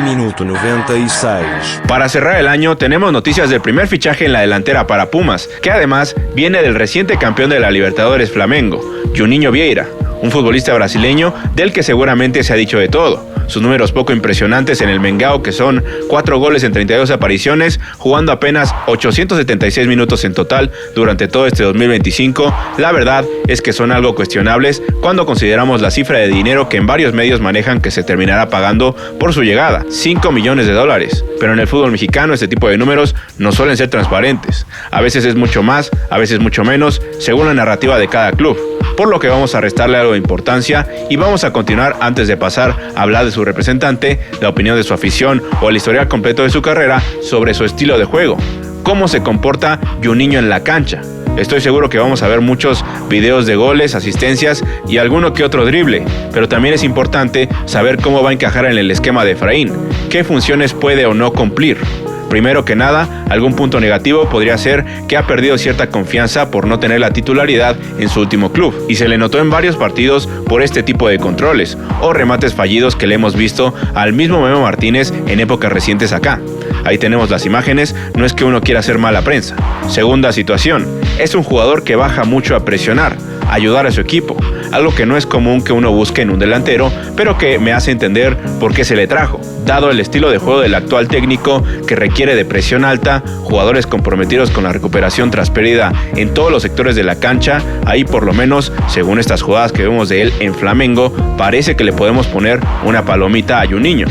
Minuto 96. Para cerrar el año tenemos noticias del primer fichaje en la delantera para Pumas, que además viene del reciente campeón de la Libertadores Flamengo, Juninho Vieira, un futbolista brasileño del que seguramente se ha dicho de todo. Sus números poco impresionantes en el Mengao, que son 4 goles en 32 apariciones, jugando apenas 876 minutos en total durante todo este 2025, la verdad es que son algo cuestionables cuando consideramos la cifra de dinero que en varios medios manejan que se terminará pagando por su llegada, $5 millones. Pero en el fútbol mexicano este tipo de números no suelen ser transparentes. A veces es mucho más, a veces mucho menos, según la narrativa de cada club. Por lo que vamos a restarle algo de importancia y vamos a continuar antes de pasar a hablar de su representante, la opinión de su afición o el historial completo de su carrera sobre su estilo de juego. ¿Cómo se comporta Juninho en la cancha? Estoy seguro que vamos a ver muchos videos de goles, asistencias y alguno que otro drible, pero también es importante saber cómo va a encajar en el esquema de Efraín, qué funciones puede o no cumplir. Primero que nada, algún punto negativo podría ser que ha perdido cierta confianza por no tener la titularidad en su último club, y se le notó en varios partidos por este tipo de controles o remates fallidos que le hemos visto al mismo Memo Martínez en épocas recientes acá. Ahí tenemos las imágenes, no es que uno quiera hacer mala prensa. Segunda situación, es un jugador que baja mucho a presionar, a ayudar a su equipo, algo que no es común que uno busque en un delantero, pero que me hace entender por qué se le trajo, dado el estilo de juego del actual técnico que requiere de presión alta, jugadores comprometidos con la recuperación tras pérdida en todos los sectores de la cancha. Ahí por lo menos, según estas jugadas que vemos de él en Flamengo, parece que le podemos poner una palomita a Juninho.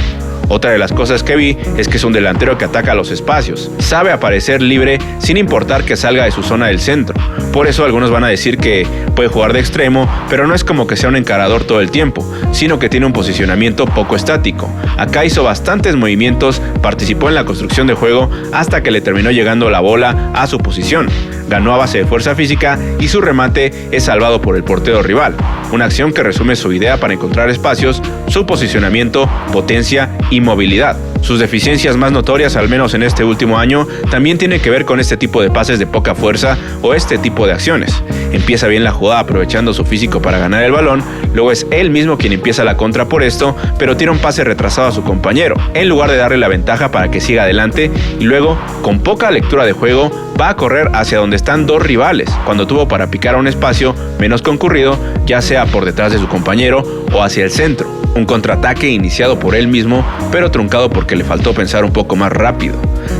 Otra de las cosas que vi es que es un delantero que ataca los espacios, sabe aparecer libre sin importar que salga de su zona del centro. Por eso algunos van a decir que puede jugar de extremo, pero no es como que sea un encarador todo el tiempo, sino que tiene un posicionamiento poco estático. Acá hizo bastantes movimientos, participó en la construcción de juego hasta que le terminó llegando la bola a su posición. Ganó a base de fuerza física y su remate es salvado por el portero rival. Una acción que resume su idea para encontrar espacios, su posicionamiento, potencia y movilidad. Sus deficiencias más notorias, al menos en este último año, también tienen que ver con este tipo de pases de poca fuerza o este tipo de acciones. Empieza bien la jugada aprovechando su físico para ganar el balón, luego es él mismo quien empieza la contra por esto, pero tira un pase retrasado a su compañero, en lugar de darle la ventaja para que siga adelante, y luego, con poca lectura de juego, va a correr hacia donde están dos rivales, cuando tuvo para picar a un espacio menos concurrido, ya sea por detrás de su compañero o hacia el centro. Un contraataque iniciado por él mismo, pero truncado porque le faltó pensar un poco más rápido.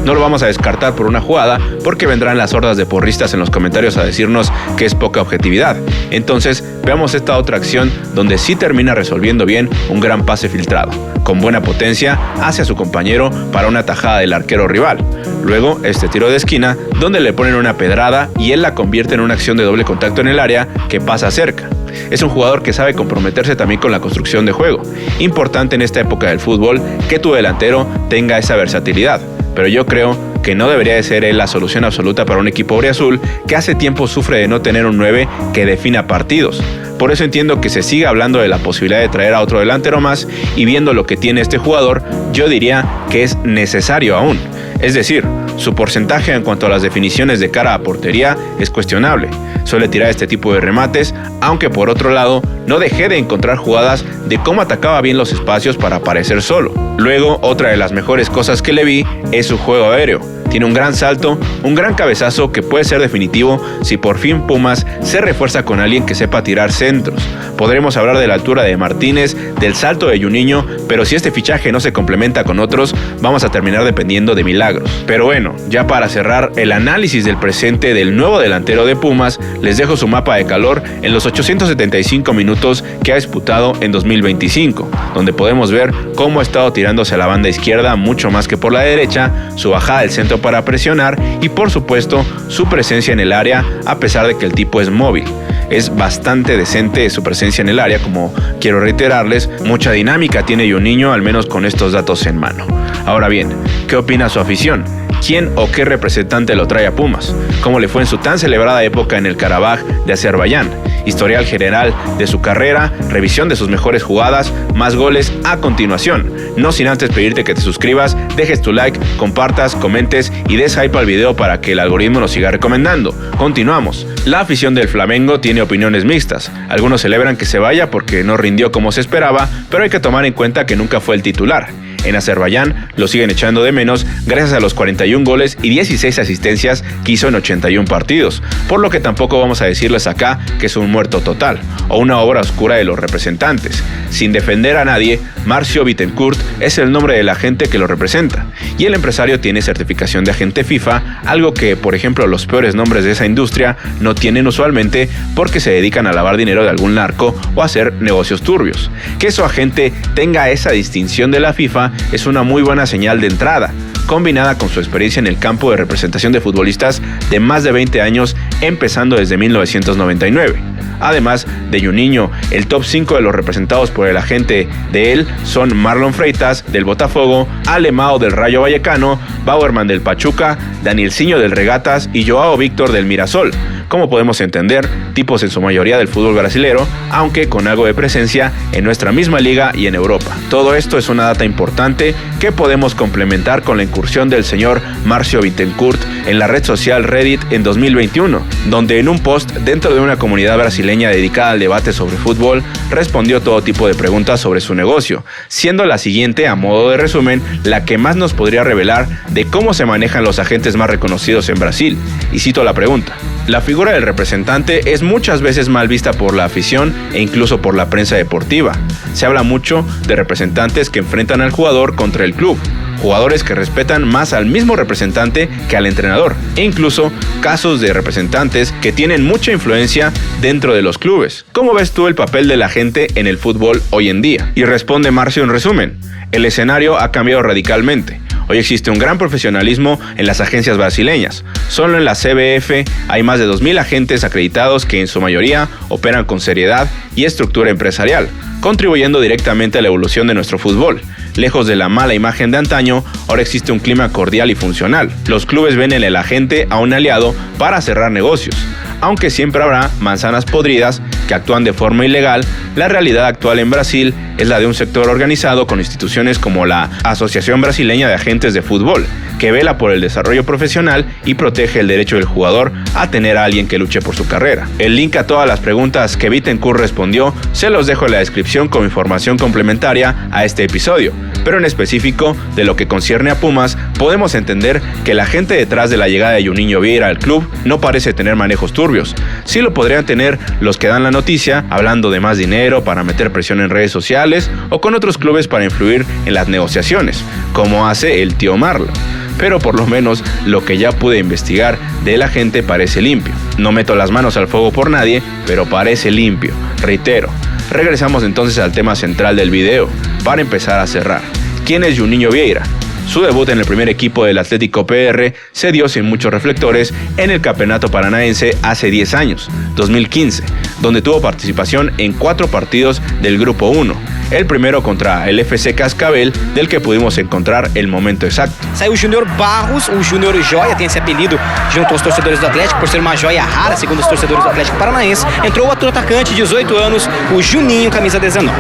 No lo vamos a descartar por una jugada, porque vendrán las hordas de porristas en los comentarios a decirnos que es poca objetividad. Entonces, veamos esta otra acción donde sí termina resolviendo bien un gran pase filtrado, con buena potencia hacia su compañero para una tajada del arquero rival. Luego, este tiro de esquina, donde le ponen una pedrada y él la convierte en una acción de doble contacto en el área que pasa cerca. Es un jugador que sabe comprometerse también con la construcción de juego. Importante en esta época del fútbol que tu delantero tenga esa versatilidad, pero yo creo que no debería de ser él la solución absoluta para un equipo auriazul que hace tiempo sufre de no tener un 9 que defina partidos. Por eso entiendo que se siga hablando de la posibilidad de traer a otro delantero más, y viendo lo que tiene este jugador, yo diría que es necesario aún. Es decir, su porcentaje en cuanto a las definiciones de cara a portería es cuestionable. Suele tirar este tipo de remates, aunque por otro lado no dejé de encontrar jugadas de cómo atacaba bien los espacios para aparecer solo. Luego, otra de las mejores cosas que le vi es su juego aéreo. Tiene un gran salto, un gran cabezazo que puede ser definitivo si por fin Pumas se refuerza con alguien que sepa tirar centros. Podremos hablar de la altura de Martínez, del salto de Juninho, pero si este fichaje no se complementa con otros, vamos a terminar dependiendo de milagros. Pero bueno, ya para cerrar el análisis del presente del nuevo delantero de Pumas, les dejo su mapa de calor en los 875 minutos que ha disputado en 2025, donde podemos ver cómo ha estado tirándose a la banda izquierda mucho más que por la derecha, su bajada del centro para presionar y por supuesto su presencia en el área, a pesar de que el tipo es móvil. Es bastante decente su presencia en el área, como quiero reiterarles, mucha dinámica tiene Juninho, al menos con estos datos en mano. Ahora bien, ¿qué opina su afición? ¿Quién o qué representante lo trae a Pumas? ¿Cómo le fue en su tan celebrada época en el Karabaj de Azerbaiyán? Historial general de su carrera, revisión de sus mejores jugadas, más goles a continuación. No sin antes pedirte que te suscribas, dejes tu like, compartas, comentes y des hype al video para que el algoritmo nos siga recomendando. Continuamos. La afición del Flamengo tiene opiniones mixtas. Algunos celebran que se vaya porque no rindió como se esperaba, pero hay que tomar en cuenta que nunca fue el titular. En Azerbaiyán lo siguen echando de menos gracias a los 41 goles y 16 asistencias que hizo en 81 partidos, por lo que tampoco vamos a decirles acá que es un muerto total o una obra oscura de los representantes. Sin defender a nadie, Marcio Bittencourt es el nombre del agente que lo representa, y el empresario tiene certificación de agente FIFA, algo que, por ejemplo, los peores nombres de esa industria no tienen usualmente porque se dedican a lavar dinero de algún narco o a hacer negocios turbios. Que su agente tenga esa distinción de la FIFA es una muy buena señal de entrada, combinada con su experiencia en el campo de representación de futbolistas de más de 20 años, empezando desde 1999. Además de Juninho, el top 5 de los representados por el agente de él son Marlon Freitas del Botafogo, Alemão del Rayo Vallecano, Bauerman del Pachuca, Danielzinho del Regatas y Joao Víctor del Mirasol. Como podemos entender, tipos en su mayoría del fútbol brasilero, aunque con algo de presencia en nuestra misma liga y en Europa. Todo esto es una data importante que podemos complementar con la incursión del señor Marcio Bittencourt en la red social Reddit en 2021, donde en un post dentro de una comunidad brasileña dedicada al debate sobre fútbol, respondió todo tipo de preguntas sobre su negocio, siendo la siguiente, a modo de resumen, la que más nos podría revelar de cómo se manejan los agentes más reconocidos en Brasil. Y cito la pregunta: la figura del representante es muchas veces mal vista por la afición e incluso por la prensa deportiva. Se habla mucho de representantes que enfrentan al jugador contra el club, jugadores que respetan más al mismo representante que al entrenador, e incluso casos de representantes que tienen mucha influencia dentro de los clubes. ¿Cómo ves tú el papel de la gente en el fútbol hoy en día? Y responde Marcio en resumen: el escenario ha cambiado radicalmente. Hoy existe un gran profesionalismo en las agencias brasileñas. Solo en la CBF hay más de 2.000 agentes acreditados que en su mayoría operan con seriedad y estructura empresarial, contribuyendo directamente a la evolución de nuestro fútbol. Lejos de la mala imagen de antaño, ahora existe un clima cordial y funcional. Los clubes ven en el agente a un aliado para cerrar negocios. Aunque siempre habrá manzanas podridas que actúan de forma ilegal, la realidad actual en Brasil es la de un sector organizado con instituciones como la Asociación Brasileña de Agentes de Fútbol, que vela por el desarrollo profesional y protege el derecho del jugador a tener a alguien que luche por su carrera. El link a todas las preguntas que Bittencourt respondió se los dejo en la descripción como información complementaria a este episodio, pero en específico de lo que concierne a Pumas, podemos entender que la gente detrás de la llegada de Juninho Vieira al club no parece tener manejos turbios. Sí lo podrían tener los que dan la noticia, hablando de más dinero para meter presión en redes sociales o con otros clubes para influir en las negociaciones, como hace el tío Marlon. Pero por lo menos lo que ya pude investigar de la gente parece limpio. No meto las manos al fuego por nadie, pero parece limpio. Reitero. Regresamos entonces al tema central del video, para empezar a cerrar. ¿Quién es Juninho Vieira? Su debut en el primer equipo del Atlético PR se dio sin muchos reflectores en el Campeonato Paranaense hace 10 años, 2015, donde tuvo participación en 4 partidos del Grupo 1. El primero contra el FC Cascavel, del que pudimos encontrar el momento exacto. Saiu o Júnior Barros, o Júnior Joia, tem esse apelido junto aos torcedores do Atlético por ser uma joia rara, segundo os torcedores do Atlético Paranaense. Entrou outro atacante, 18 anos, o Juninho, camisa 19.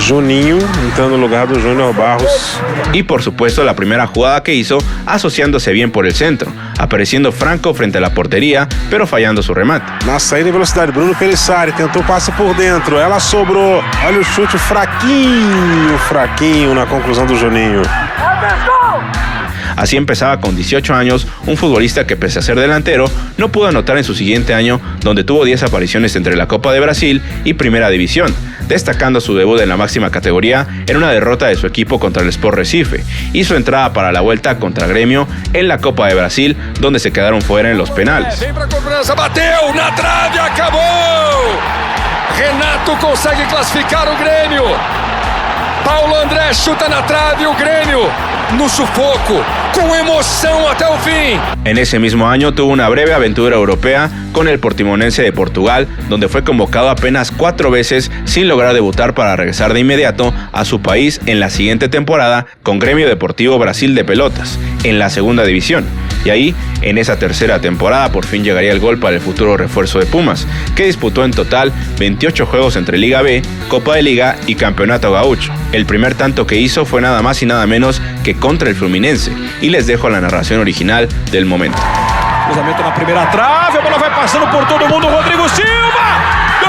Juninho entrando no lugar do Júnior Barros. Y por supuesto la primera jugada que hizo, asociándose bien por el centro, apareciendo franco frente a la portería, pero fallando su remate. Na saída em velocidade, Bruno Pelissari tentou passe por dentro, ela sobrou. Olha o chute fraquinho na conclusão do Juninho. Así empezaba con 18 años, un futbolista que pese a ser delantero, no pudo anotar en su siguiente año, donde tuvo 10 apariciones entre la Copa de Brasil y Primera División, destacando su debut en la máxima categoría en una derrota de su equipo contra el Sport Recife, y su entrada para la vuelta contra Grêmio en la Copa de Brasil, donde se quedaron fuera en los penales. Vem pra cobrança, bateu na trave, acabou! Renato consegue classificar o Grêmio. Paulo André chuta na trave, o Grêmio no sufoco, con emoción hasta el fin. En ese mismo año tuvo una breve aventura europea con el Portimonense de Portugal, donde fue convocado apenas 4 veces sin lograr debutar para regresar de inmediato a su país en la siguiente temporada con Grêmio Deportivo Brasil de Pelotas, en la segunda división. Y ahí, en esa tercera temporada, por fin llegaría el gol para el futuro refuerzo de Pumas, que disputó en total 28 juegos entre Liga B, Copa de Liga y Campeonato Gaúcho. El primer tanto que hizo fue nada más y nada menos que contra el Fluminense, y les dejo la narración original del momento. Cruzamento na primeira trave, a bola vai passando por todo mundo, Rodrigo Silva! Gol!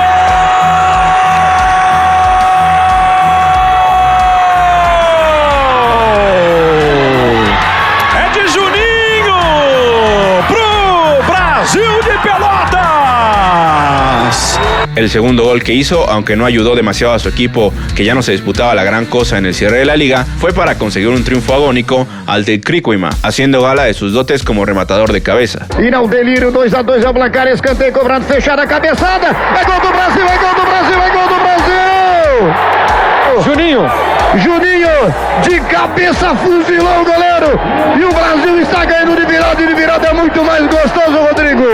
El segundo gol que hizo, aunque no ayudó demasiado a su equipo, que ya no se disputaba la gran cosa en el cierre de la liga, fue para conseguir un triunfo agónico ante el Criciúma, haciendo gala de sus dotes como rematador de cabeza. Irá o delírio, 2-2 é o placar, escanteio cobrado, fechada a cabeçada, é gol do Brasil, é gol do Brasil, é gol do Brasil! Juninho, de cabeça fuzilou o goleiro, e o Brasil está ganhando de virada é muito mais gostoso, Rodrigo.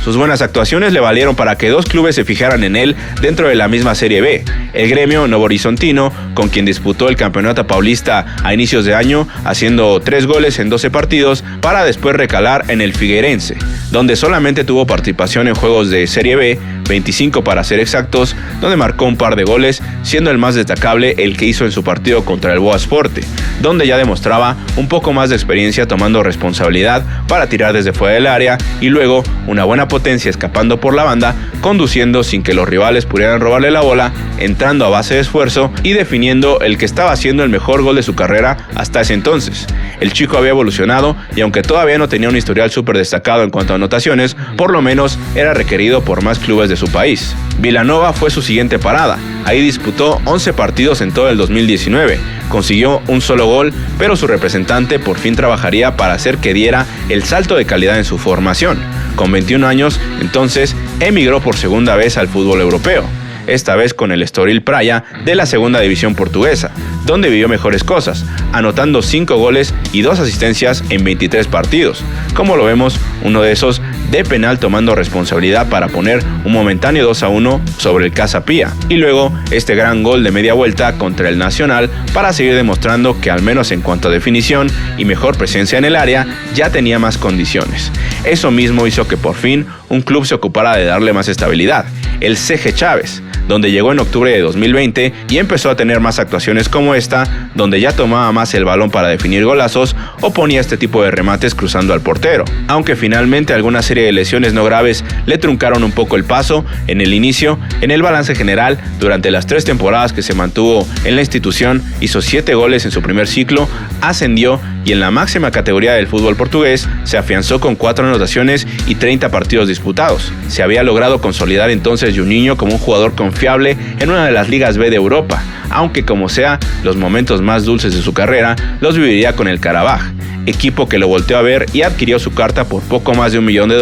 Sus buenas actuaciones le valieron para que dos clubes se fijaran en él dentro de la misma Serie B. El Gremio Novo Horizontino, con quien disputó el Campeonato Paulista a inicios de año, haciendo 3 goles en 12 partidos, para después recalar en el Figueirense, donde solamente tuvo participación en juegos de Serie B, 25 para ser exactos, donde marcó un par de goles, siendo el más destacable el que hizo en su partido contra el Boasporte, donde ya demostraba un poco más de experiencia tomando responsabilidad para tirar desde fuera del área y luego una buena potencia escapando por la banda, conduciendo sin que los rivales pudieran robarle la bola, entrando a base de esfuerzo y definiendo el que estaba haciendo el mejor gol de su carrera hasta ese entonces. El chico había evolucionado y aunque todavía no tenía un historial súper destacado en cuanto a anotaciones, por lo menos era requerido por más clubes de su país. Vilanova fue su siguiente parada. Ahí disputó 11 partidos en todo el 2019. Consiguió un solo gol, pero su representante por fin trabajaría para hacer que diera el salto de calidad en su formación. Con 21 años, entonces, emigró por segunda vez al fútbol europeo, esta vez con el Estoril Praia de la segunda división portuguesa, donde vivió mejores cosas, anotando 5 goles y 2 asistencias en 23 partidos. Como lo vemos, uno de esos de penal tomando responsabilidad para poner un momentáneo 2-1 sobre el Casa Pia. Y luego este gran gol de media vuelta contra el Nacional para seguir demostrando que al menos en cuanto a definición y mejor presencia en el área, ya tenía más condiciones. Eso mismo hizo que por fin un club se ocupara de darle más estabilidad, el CG Chávez, donde llegó en octubre de 2020 y empezó a tener más actuaciones como esta, donde ya tomaba más el balón para definir golazos o ponía este tipo de remates cruzando al portero. Aunque finalmente alguna serie de lesiones no graves le truncaron un poco el paso en el inicio, en el balance general, durante las 3 temporadas que se mantuvo en la institución, hizo 7 goles en su primer ciclo, ascendió y en la máxima categoría del fútbol portugués se afianzó con 4 anotaciones y 30 partidos disputados. Se había logrado consolidar entonces Juninho como un jugador confiable en una de las ligas B de Europa, aunque como sea, los momentos más dulces de su carrera los viviría con el Karabaj, equipo que lo volteó a ver y adquirió su carta por poco más de $1 millón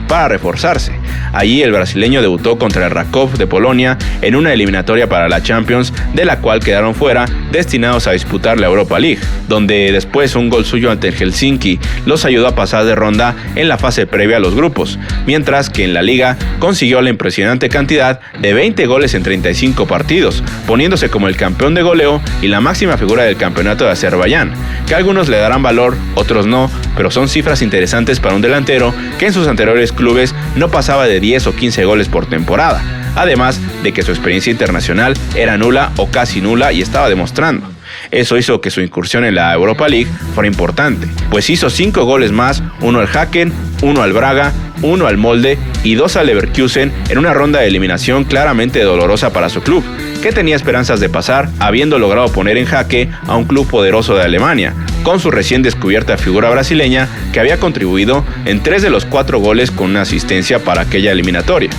para reforzarse. Allí el brasileño debutó contra el Rakov de Polonia en una eliminatoria para la Champions, de la cual quedaron fuera, destinados a disputar la Europa League, donde después un gol suyo ante el Helsinki los ayudó a pasar de ronda en la fase previa a los grupos, mientras que en la liga consiguió la impresionante cantidad de 20 goles en 35 partidos, poniéndose como el campeón de goleo y la máxima figura del campeonato de Azerbaiyán, que algunos le darán valor, otros no, pero son cifras interesantes para un delantero que en sus anteriores clubes no pasaba de 10 o 15 goles por temporada, además de que su experiencia internacional era nula o casi nula y estaba demostrando. Eso hizo que su incursión en la Europa League fuera importante, pues hizo 5 goles más, 1 al Haken, 1 al Braga, 1 al Molde y 2 al Leverkusen en una ronda de eliminación claramente dolorosa para su club, que tenía esperanzas de pasar, habiendo logrado poner en jaque a un club poderoso de Alemania, con su recién descubierta figura brasileña que había contribuido en 3 de los 4 goles con una asistencia para aquella eliminatoria.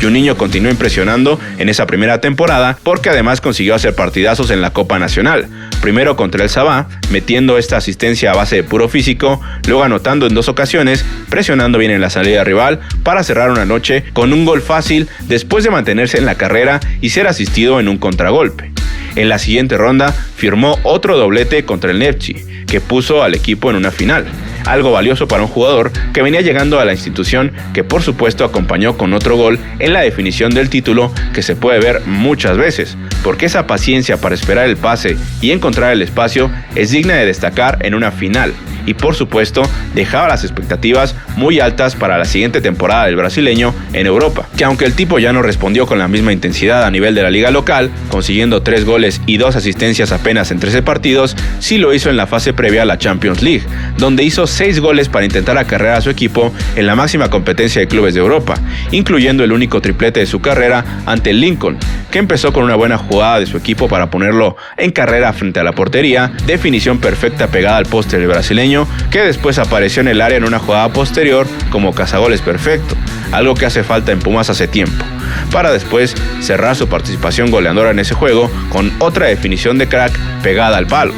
Juninho continuó impresionando en esa primera temporada porque además consiguió hacer partidazos en la Copa Nacional, primero contra el Sabah, metiendo esta asistencia a base de puro físico, luego anotando en 2 ocasiones, presionando bien en la salida rival para cerrar una noche con un gol fácil después de mantenerse en la carrera y ser asistido en un contragolpe. En la siguiente ronda firmó otro doblete contra el Nefci, que puso al equipo en una final, algo valioso para un jugador que venía llegando a la institución, que por supuesto acompañó con otro gol en la definición del título, que se puede ver muchas veces, porque esa paciencia para esperar el pase y encontrar el espacio es digna de destacar en una final, y por supuesto dejaba las expectativas muy altas para la siguiente temporada del brasileño en Europa, que aunque el tipo ya no respondió con la misma intensidad a nivel de la liga local, consiguiendo 3 goles y 2 asistencias apenas en 13 partidos, sí lo hizo en la fase previa a la Champions League, donde hizo 6 goles para intentar acarrear a su equipo en la máxima competencia de clubes de Europa, incluyendo el único triplete de su carrera ante el Lincoln, que empezó con una buena jugada de su equipo para ponerlo en carrera frente a la portería, definición perfecta pegada al poste del brasileño, que después apareció en el área en una jugada posterior como cazagoles perfecto, algo que hace falta en Pumas hace tiempo. para después cerrar su participación goleadora en ese juego con otra definición de crack pegada al palo.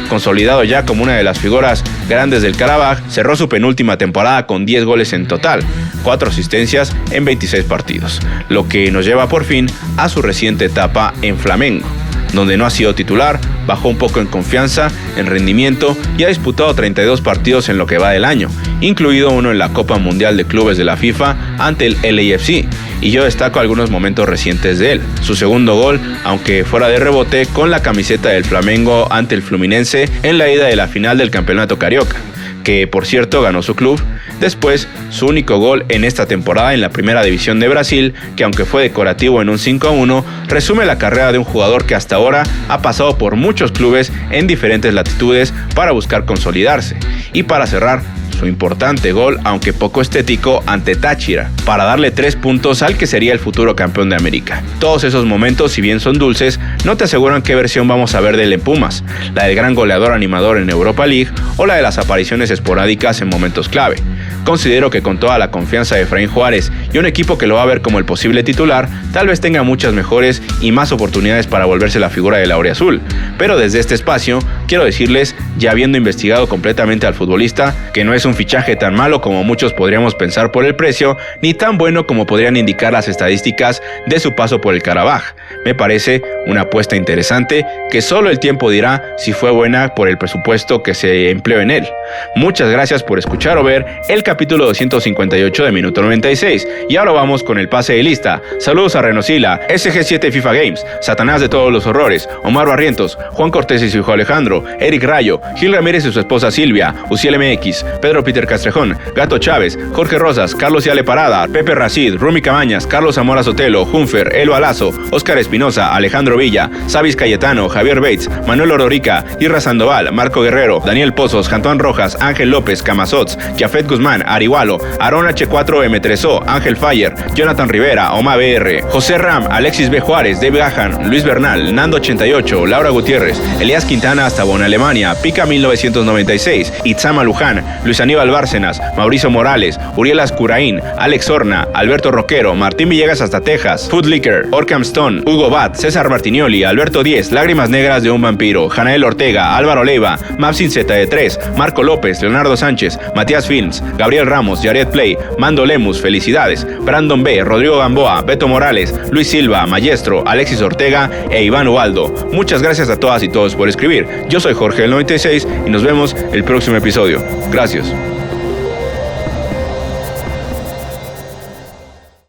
Consolidado ya como una de las figuras grandes del Karabaj, cerró su penúltima temporada con 10 goles en total, 4 asistencias en 26 partidos, lo que nos lleva por fin a su reciente etapa en Flamengo, donde no ha sido titular, bajó un poco en confianza, en rendimiento y ha disputado 32 partidos en lo que va del año, incluido uno en la Copa Mundial de Clubes de la FIFA ante el LAFC, y yo destaco algunos momentos recientes de él. Su segundo gol, aunque fuera de rebote, con la camiseta del Flamengo ante el Fluminense en la ida de la final del Campeonato Carioca, que por cierto ganó su club. Después, su único gol en esta temporada en la Primera División de Brasil, que aunque fue decorativo en un 5-1, resume la carrera de un jugador que hasta ahora ha pasado por muchos clubes en diferentes latitudes para buscar consolidarse. Y para cerrar, su importante gol, aunque poco estético, ante Táchira, para darle 3 puntos al que sería el futuro campeón de América. Todos esos momentos, si bien son dulces, no te aseguran qué versión vamos a ver de él en Pumas, la del gran goleador animador en Europa League o la de las apariciones esporádicas en momentos clave. Considero que con toda la confianza de Efraín Juárez y un equipo que lo va a ver como el posible titular, tal vez tenga muchas mejores y más oportunidades para volverse la figura del auriazul. Pero desde este espacio, quiero decirles, ya habiendo investigado completamente al futbolista, que no es un fichaje tan malo como muchos podríamos pensar por el precio, ni tan bueno como podrían indicar las estadísticas de su paso por el Karabaj. Me parece una apuesta interesante que solo el tiempo dirá si fue buena por el presupuesto que se empleó en él. Muchas gracias por escuchar o ver el capítulo 258 de Minuto 96, y ahora vamos con el pase de lista. Saludos a Renosila, SG7 FIFA Games, Satanás de todos los horrores, Omar Barrientos, Juan Cortés y su hijo Alejandro, Eric Rayo, Gil Ramírez y su esposa Silvia, Uciel MX, Pedro Peter Castrejón, Gato Chávez, Jorge Rosas, Carlos Yale Parada, Pepe Racid, Rumi Cabañas, Carlos Zamora Sotelo, Junfer, Elo Alazo, Óscar Espinosa, Alejandro Villa, Sabis Cayetano, Javier Bates, Manuel Ororica, Irra Sandoval, Marco Guerrero, Daniel Pozos, Cantuán Rojas, Ángel López, Camazots, Jafet Guzmán, Arihualo, Aaron H4M3O, Ángel Fayer, Jonathan Rivera, Oma BR, José Ram, Alexis B. Juárez, Dave Gahan, Luis Bernal, Nando 88, Laura Gutiérrez, Elías Quintana hasta Bonn, Alemania, Pica 1996, Itzama Luján, Luis Aníbal Bárcenas, Mauricio Morales, Uriel Ascuraín, Alex Horna, Alberto Roquero, Martín Villegas hasta Texas, Foodlicker, Orcam Stone, Hugo Bat, César Martinioli, Alberto 10, Lágrimas Negras de un Vampiro, Janael Ortega, Álvaro Leiva, Mapsin Z3, Marco López, Leonardo Sánchez, Matías Films, Gabriel Ramos, Jared Play, Mando Lemus, Felicidades, Brandon B, Rodrigo Gamboa, Beto Morales, Luis Silva, Maestro, Alexis Ortega e Iván Ubaldo. Muchas gracias a todas y todos por escribir. Yo soy Jorge del 96 y nos vemos el próximo episodio. Gracias.